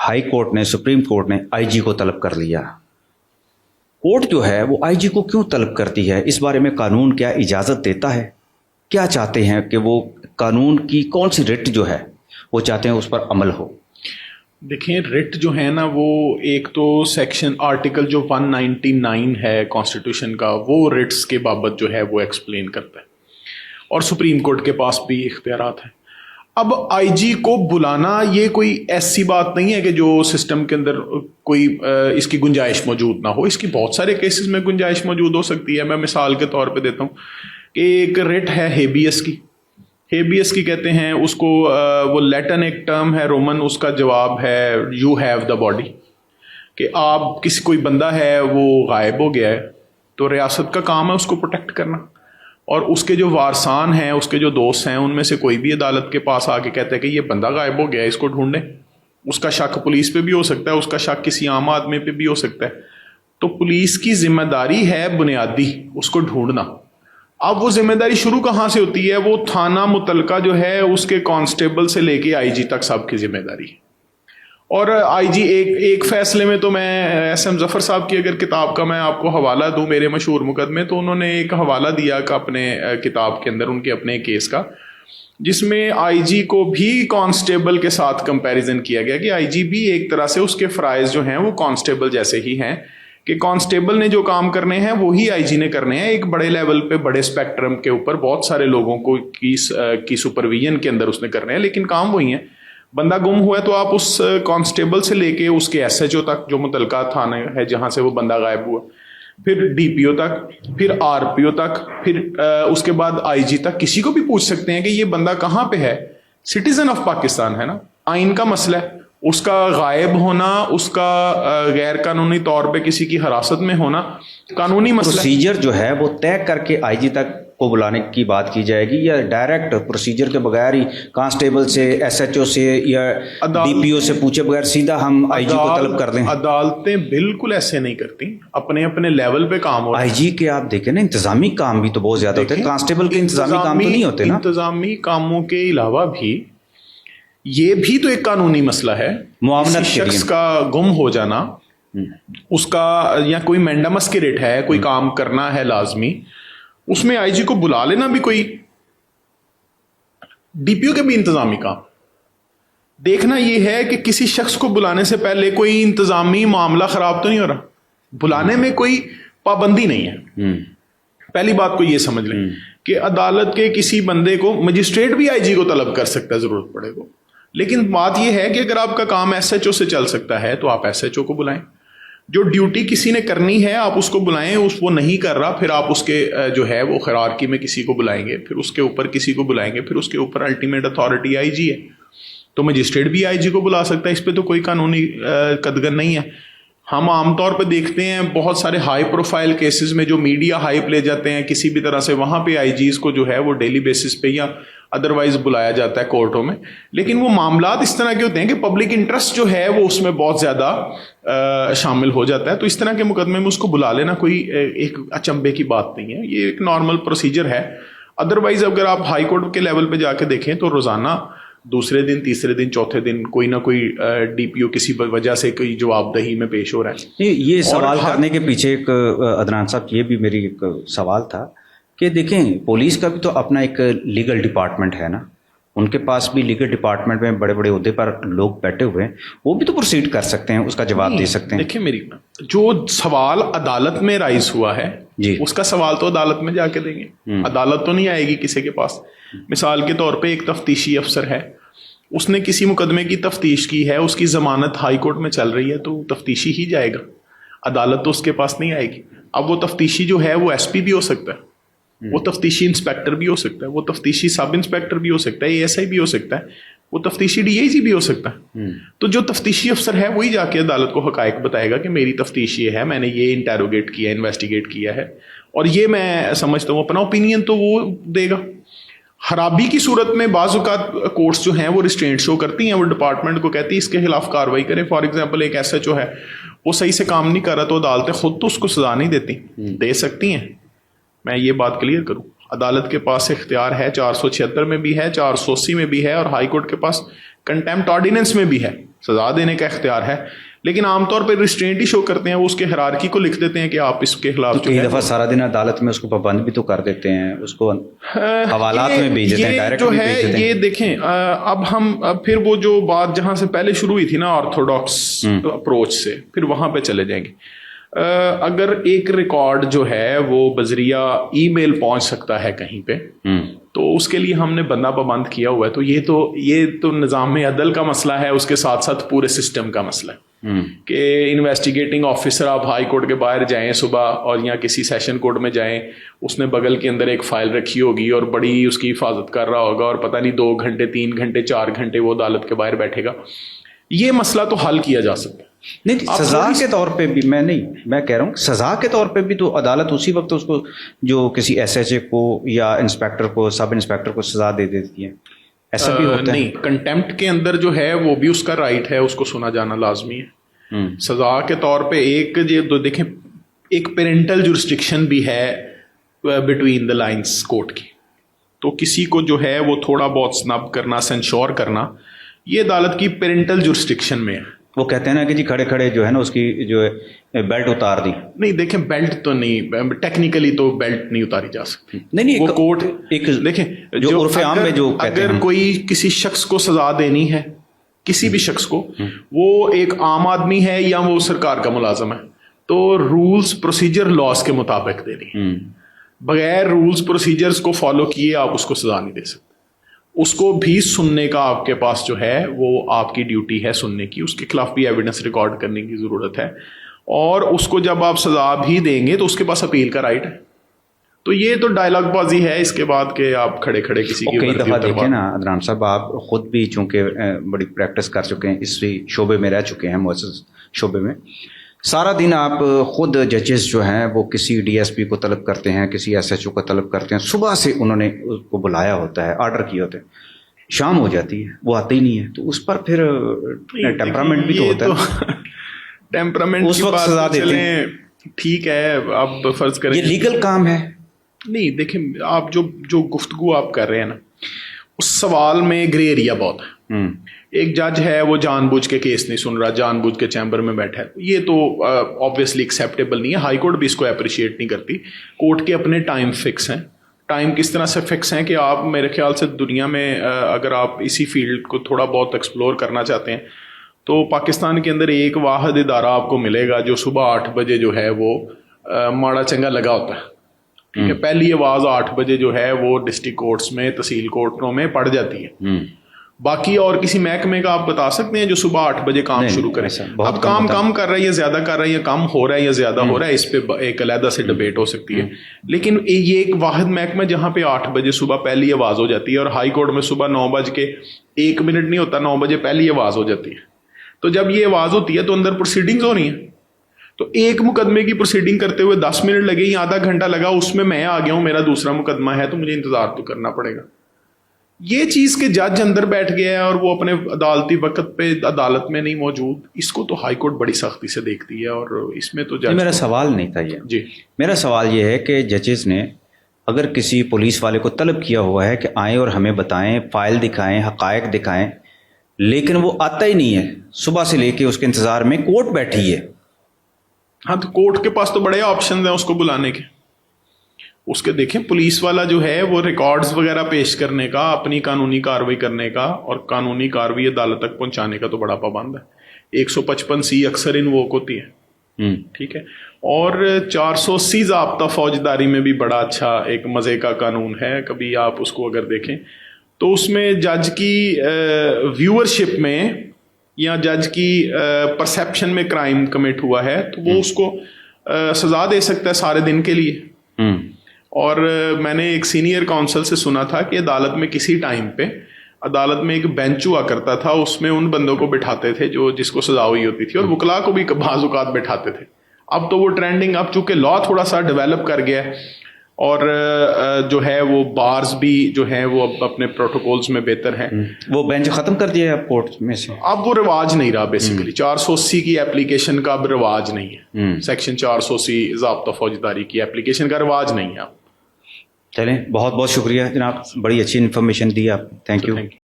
High court ने, supreme court ने IG को तलब कर लिया। कोर्ट जो है वो आईजी को क्यों तलब करती है? इस बारे में कानून क्या इजाज़त देता है? क्या चाहते हैं कि वो कानून की कौन सी रिट जो है वो चाहते हैं उस पर अमल हो? देखिए, रिट जो है ना, वो एक तो सेक्शन आर्टिकल जो 199 है कॉन्स्टिट्यूशन का, वो रिट्स के बाबत जो है वो एक्सप्लेन करता है, और सुप्रीम कोर्ट के पास भी इख्तियारात हैं। अब आईजी को बुलाना ये कोई ऐसी बात नहीं है कि जो सिस्टम के अंदर कोई इसकी गुंजाइश मौजूद ना हो। इसकी बहुत सारे केसेस में गुंजाइश मौजूद हो सकती है। मैं मिसाल के तौर पे देता हूँ कि एक रिट है हेबियस की। हेबियस की कहते हैं उसको, वो लैटिन एक टर्म है रोमन, उसका जवाब है यू हैव द बॉडी। कि आप किसी कोई बंदा है वो गायब हो गया है, तो रियासत का काम है उसको प्रोटेक्ट करना, और उसके जो वारसान हैं, उसके जो दोस्त हैं, उनमें से कोई भी अदालत के पास आके कहता है कि ये बंदा गायब हो गया है, इसको ढूंढें। उसका शक पुलिस पे भी हो सकता है, उसका शक किसी आम आदमी पे भी हो सकता है। तो पुलिस की जिम्मेदारी है बुनियादी उसको ढूंढना। अब वो जिम्मेदारी शुरू कहाँ से होती है? वो थाना मुतलका जो है उसके कांस्टेबल से लेके आईजी तक सबकी जिम्मेदारी है। और आईजी एक फैसले में तो मैं एस एम जफर साहब की अगर किताब का मैं आपको हवाला दूं, मेरे मशहूर मुकदमे, तो उन्होंने एक हवाला दिया कि अपने किताब के अंदर उनके अपने केस का, जिसमें आईजी को भी कांस्टेबल के साथ कंपैरिजन किया गया कि आईजी भी एक तरह से उसके फ़राइज़ जो हैं वो कांस्टेबल जैसे ही हैं, कि कांस्टेबल ने जो काम करने हैं वही आईजी ने करने हैं। एक बड़े लेवल पे, बड़े स्पेक्ट्रम के ऊपर बहुत सारे लोगों को की सुपरविजन के अंदर उसने करने हैं, लेकिन काम वही है। बंदा गुम हुआ है तो आप उस कांस्टेबल से लेके उसके एसएचओ तक जो मुतलका थाना है जहां से वो बंदा गायब हुआ, फिर डीपीओ तक, फिर आरपीओ तक, फिर उसके बाद आईजी तक, किसी को भी पूछ सकते हैं कि ये बंदा कहाँ पे है। सिटीजन ऑफ पाकिस्तान है ना, आइन का मसला है। उसका गायब होना, उसका गैर कानूनी तौर पे किसी की हिरासत में होना कानूनी मसला। प्रोसीजर जो है वो तय करके आईजी तक को बुलाने की बात की जाएगी, या डायरेक्ट प्रोसीजर के बगैर ही कांस्टेबल से, एसएचओ से या डीपीओ से पूछे बगैर सीधा हम आईजी को तलब कर दें? अदालतें बिल्कुल ऐसे नहीं करती, अपने अपने लेवल पे काम हो रहा है। आईजी के आप देखें ना, इंतजामी काम भी तो बहुत ज्यादा होते हैं, कांस्टेबल के इंतजामी काम तो नहीं होते ना। इंतजामी कामों के अलावा भी ये भी तो एक कानूनी मसला है। मुआवनत शख्स का गुम हो जाना, उसका, या कोई मैंडामस की रिट है, कोई काम करना है लाजमी, उसमें आईजी को बुला लेना भी कोई, डीपीओ के भी इंतजामी काम। देखना यह है कि किसी शख्स को बुलाने से पहले कोई इंतजामी मामला खराब तो नहीं हो रहा। बुलाने में कोई पाबंदी नहीं है। पहली बात को यह समझ लें कि अदालत के किसी बंदे को मजिस्ट्रेट भी आईजी को तलब कर सकता है जरूरत पड़े को, लेकिन बात यह है कि अगर आपका काम एसएचओ से चल सकता है तो आप एसएचओ को बुलाएं। जो ड्यूटी किसी ने करनी है आप उसको बुलाएं, वो नहीं कर रहा, फिर आप उसके जो है वो खैरारकी में किसी को बुलाएंगे, फिर उसके ऊपर किसी को बुलाएंगे, फिर उसके ऊपर अल्टीमेट अथॉरिटी आईजी है, तो मजिस्ट्रेट भी आईजी को बुला सकता है। इस पर तो कोई कानूनी कदगन नहीं है। हम आमतौर पर देखते हैं बहुत सारे हाई प्रोफाइल केसेस में जो मीडिया हाइप ले जाते हैं किसी भी तरह से, वहां पे आईजीज को जो है वो डेली बेसिस पे या अदरवाइज बुलाया जाता है कोर्टों में, लेकिन वो मामलात इस तरह के होते हैं कि पब्लिक इंटरेस्ट जो है वो उसमें बहुत ज्यादा शामिल हो जाता है। तो इस तरह के मुकदमे में उसको बुला लेना कोई एक अचंभे की बात नहीं है, ये एक नॉर्मल प्रोसीजर है। अदरवाइज अगर आप हाई कोर्ट के लेवल पे जाके देखें तो रोजाना दूसरे दिन, तीसरे दिन, चौथे दिन कोई ना कोई डीपीओ किसी वजह से कोई जवाबदही में पेश हो रहा है। ये सवाल करने के पीछे एक अदनान साहब, ये भी मेरी एक सवाल था कि देखें, पुलिस का भी तो अपना एक लीगल डिपार्टमेंट है ना, उनके पास भी लीगल डिपार्टमेंट में बड़े बड़े ओहदे पर लोग बैठे हुए हैं, वो भी तो प्रोसीड कर सकते हैं, उसका जवाब दे सकते हैं। देखिए, मेरी जो सवाल अदालत में राइज हुआ है जी, उसका सवाल तो अदालत में जाके देंगे। अदालत तो नहीं आएगी किसी के पास। मिसाल के तौर पे एक तफ्तीशी अफसर है, उसने किसी मुकदमे की तफ्तीश की है, उसकी जमानत हाई कोर्ट में चल रही है, तो तफ्तीशी ही जाएगा, अदालत तो उसके पास नहीं आएगी। अब वो तफ्तीशी जो है वो एसपी भी हो सकता है, वो तफ्तीशी इंस्पेक्टर भी हो सकता है, वो तफ्तीशी सब इंस्पेक्टर भी हो सकता है, एएसआई भी हो सकता है, वो तफ्तीशी डीआईजी भी हो सकता है। तो जो तफ्तीशी अफसर है वही जाके अदालत को हकायक बताएगा कि मेरी तफ्तीश ये है, मैंने ये इंटेरोगेट किया, इन्वेस्टिगेट किया है, और ये मैं समझता हूँ, अपना ओपिनियन तो वो देगा। खराबी की सूरत में बाज़ औक़ात कोर्ट्स जो हैं वो रिस्ट्रेंट शो करती हैं, वो डिपार्टमेंट को कहती है इसके खिलाफ कार्रवाई करें। फॉर एग्जांपल एक एसएचओ है, वो सही से काम नहीं कर रहा, तो अदालतें खुद तो उसको सजा नहीं देती, दे सकती हैं। मैं ये बात क्लियर करूं, अदालत के पास इख्तियार है, 476 में भी है, 480 में भी है, और हाई कोर्ट के पास कंटेम्प्ट ऑर्डिनेंस में भी है। سزا دینے کا اختیار ہے، لیکن عام طور پہ ریسٹرینٹ ہی شو کرتے ہیں، وہ اس کے ہیرارکی کو لکھ دیتے ہیں کہ آپ اس کے خلاف کئی دفعہ سارا دن عدالت میں اس کو پابند بھی تو کر دیتے ہیں، اس کو حوالات میں بھیج دیتے ہیں، ڈائریکٹ بھی بھیج دیتے ہیں۔ یہ دیکھیں اب ہم پھر وہ جو بات جہاں سے پہلے شروع ہوئی تھی نا آرتھوڈاکس اپروچ سے، پھر وہاں پہ چلے جائیں گے۔ اگر ایک ریکارڈ جو ہے وہ بذریعہ ای میل پہنچ سکتا ہے کہیں پہ، تو اس کے لیے ہم نے بندہ پابند کیا ہوا ہے، تو یہ تو نظام عدل کا مسئلہ ہے، اس کے ساتھ ساتھ پورے سسٹم کا مسئلہ ہے کہ انویسٹیگیٹنگ آفیسر آپ ہائی کورٹ کے باہر جائیں صبح اور یا کسی سیشن کورٹ میں جائیں، اس نے بغل کے اندر ایک فائل رکھی ہوگی اور بڑی اس کی حفاظت کر رہا ہوگا اور پتہ نہیں 2 گھنٹے 3 گھنٹے 4 گھنٹے وہ عدالت کے باہر بیٹھے گا۔ یہ مسئلہ تو حل کیا جا سکتا ہے۔ نہیں، سزا کے طور پہ بھی میں کہہ رہا ہوں سزا کے طور پہ بھی تو عدالت اسی وقت اس کو جو کسی ایس ایچ اے کو یا انسپیکٹر کو، سب انسپیکٹر کو سزا دے دیتی ہے، ایسا بھی ہوتا ہے؟ نہیں، کنٹیمپٹ کے اندر جو ہے وہ بھی اس کا رائٹ ہے، اس کو سنا جانا لازمی ہے۔ سزا کے طور پہ دیکھیں ایک پیرنٹل جورسڈکشن بھی ہے بٹوین دا لائنس کورٹ کی، تو کسی کو جو ہے وہ تھوڑا بہت سنب کرنا، سینشور کرنا، یہ عدالت کی پیرنٹل جورسڈکشن میں ہے۔ وہ کہتے ہیں نا کہ جی کھڑے کھڑے جو ہے نا اس کی جو ہے بیلٹ اتار دی۔ نہیں دیکھیں، بیلٹ تو نہیں، ٹیکنیکلی تو بیلٹ نہیں اتاری جا سکتی۔ نہیں، وہ کورٹ ایک دیکھیں جو عرف عام میں جو کہتے ہیں، اگر کوئی کسی شخص کو سزا دینی ہے، کسی بھی شخص کو، وہ ایک عام آدمی ہے یا وہ سرکار کا ملازم ہے، تو رولز پروسیجر لاس کے مطابق دینی، بغیر رولز پروسیجرز کو فالو کیے آپ اس کو سزا نہیں دے سکتے۔ اس کو بھی سننے کا آپ کے پاس جو ہے وہ آپ کی ڈیوٹی ہے سننے کی، اس کے خلاف بھی ایویڈنس ریکارڈ کرنے کی ضرورت ہے، اور اس کو جب آپ سزا بھی دیں گے تو اس کے پاس اپیل کا رائٹ ہے۔ تو یہ تو ڈائلاگ بازی ہے اس کے بعد کہ آپ کھڑے کھڑے کسی کی کئی دفعہ دیکھیں نا عدنان صاحب، آپ خود بھی چونکہ بڑی پریکٹس کر چکے ہیں، اس شعبے میں رہ چکے ہیں، مؤسس شعبے میں، سارا دن آپ خود ججز جو ہیں وہ کسی ڈی ایس پی کو طلب کرتے ہیں، کسی ایس ایچ او کو طلب کرتے ہیں، صبح سے انہوں نے اس کو بلایا ہوتا ہے، آرڈر کیے ہوتے ہیں، شام ہو جاتی ہے وہ آتے ہی نہیں ہے، تو اس پر پھر ٹیمپرامنٹ بھی تو ہوتا ہے، ٹیمپرامنٹ اس وقت سزا دیتے ہیں۔ ٹھیک ہے، اب فرض کریں یہ لیگل کام ہے۔ نہیں دیکھیں، آپ جو گفتگو آپ کر رہے ہیں نا، اس سوال میں گرے ایریا بہت ہے۔ ایک جج ہے وہ جان بوجھ کے کیس نہیں سن رہا، جان بوجھ کے چیمبر میں بیٹھا ہے، یہ تو آبویسلی ایکسیپٹیبل نہیں ہے، ہائی کورٹ بھی اس کو اپریشیٹ نہیں کرتی۔ کورٹ کے اپنے ٹائم فکس ہیں، ٹائم کس طرح سے فکس ہیں کہ آپ میرے خیال سے دنیا میں اگر آپ اسی فیلڈ کو تھوڑا بہت ایکسپلور کرنا چاہتے ہیں تو پاکستان کے اندر ایک واحد ادارہ آپ کو ملے گا جو صبح 8 بجے جو ہے وہ ماڑا چنگا لگا ہوتا ہے، ٹھیک ہے، پہلی آواز 8 بجے جو ہے وہ ڈسٹرکٹ کورٹس میں، تحصیل کورٹوں میں پڑ جاتی ہے۔ باقی اور کسی محکمے کا آپ بتا سکتے ہیں جو صبح 8 بجے کام شروع کرے؟ اب کام کم کر رہا ہے یا زیادہ کر رہا ہے، یا کم ہو رہا ہے یا زیادہ ہو رہا ہے، اس پہ ایک علیحدہ سے ڈبیٹ ہو سکتی ہے، لیکن یہ ایک واحد محکمہ جہاں پہ 8 بجے صبح پہلی آواز ہو جاتی ہے، اور ہائی کورٹ میں صبح 9:01 نہیں ہوتا، 9 بجے پہلی آواز ہو جاتی ہے۔ تو جب یہ آواز ہوتی ہے تو اندر پروسیڈنگز ہو رہی ہیں، تو ایک مقدمے کی پروسیڈنگ کرتے ہوئے 10 منٹ لگے یا آدھا گھنٹہ لگا، اس میں آ گیا ہوں، میرا دوسرا مقدمہ ہے، تو مجھے انتظار تو کرنا پڑے گا۔ یہ چیز کہ جج اندر بیٹھ گیا ہے اور وہ اپنے عدالتی وقت پہ عدالت میں نہیں موجود، اس کو تو ہائی کورٹ بڑی سختی سے دیکھتی ہے، اور اس میں تو جج میرا سوال نہیں تھا یہ، جی میرا سوال یہ ہے کہ ججز نے اگر کسی پولیس والے کو طلب کیا ہوا ہے کہ آئیں اور ہمیں بتائیں، فائل دکھائیں، حقائق دکھائیں، لیکن وہ آتا ہی نہیں ہے، صبح سے لے کے اس کے انتظار میں کورٹ بیٹھی ہے، ہاں تو کورٹ کے پاس تو بڑے آپشنز ہیں اس کو بلانے کے، اس کے دیکھیں پولیس والا جو ہے وہ ریکارڈز وغیرہ پیش کرنے کا، اپنی قانونی کارروائی کرنے کا اور قانونی کارروائی عدالت تک پہنچانے کا تو بڑا پابند ہے۔ 155C اکثر انووک ہوتی ہے، ٹھیک ہے، اور 480 ضابطہ فوجداری میں بھی بڑا اچھا ایک مزے کا قانون ہے، کبھی آپ اس کو اگر دیکھیں تو اس میں جج کی ویورشپ میں یا جج کی پرسیپشن میں کرائم کمٹ ہوا ہے تو وہ اس کو سزا دے سکتا ہے سارے دن کے لیے۔ اور میں نے ایک سینئر کونسل سے سنا تھا کہ عدالت میں کسی ٹائم پہ عدالت میں ایک بینچ ہوا کرتا تھا، اس میں ان بندوں کو بٹھاتے تھے جس کو سزا ہوئی ہوتی تھی، اور وکلا کو بھی بعض اوقات بٹھاتے تھے۔ اب تو وہ ٹرینڈنگ، اب چونکہ لا تھوڑا سا ڈیولپ کر گیا ہے اور جو ہے وہ بارز بھی جو ہیں وہ اب اپنے پروٹوکولز میں بہتر ہیں، وہ بینچ ختم کر دیا ہے اب کورٹ میں سے، اب وہ رواج نہیں رہا، بیسیکلی 480 کی اپلیکیشن کا اب رواج نہیں ہے، سیکشن 480 ضابطہ فوجداری کی اپلیکیشن کا رواج نہیں ہے اب۔ چلیں، بہت بہت شکریہ جناب، بڑی اچھی انفارمیشن دی آپ، تھینک یو۔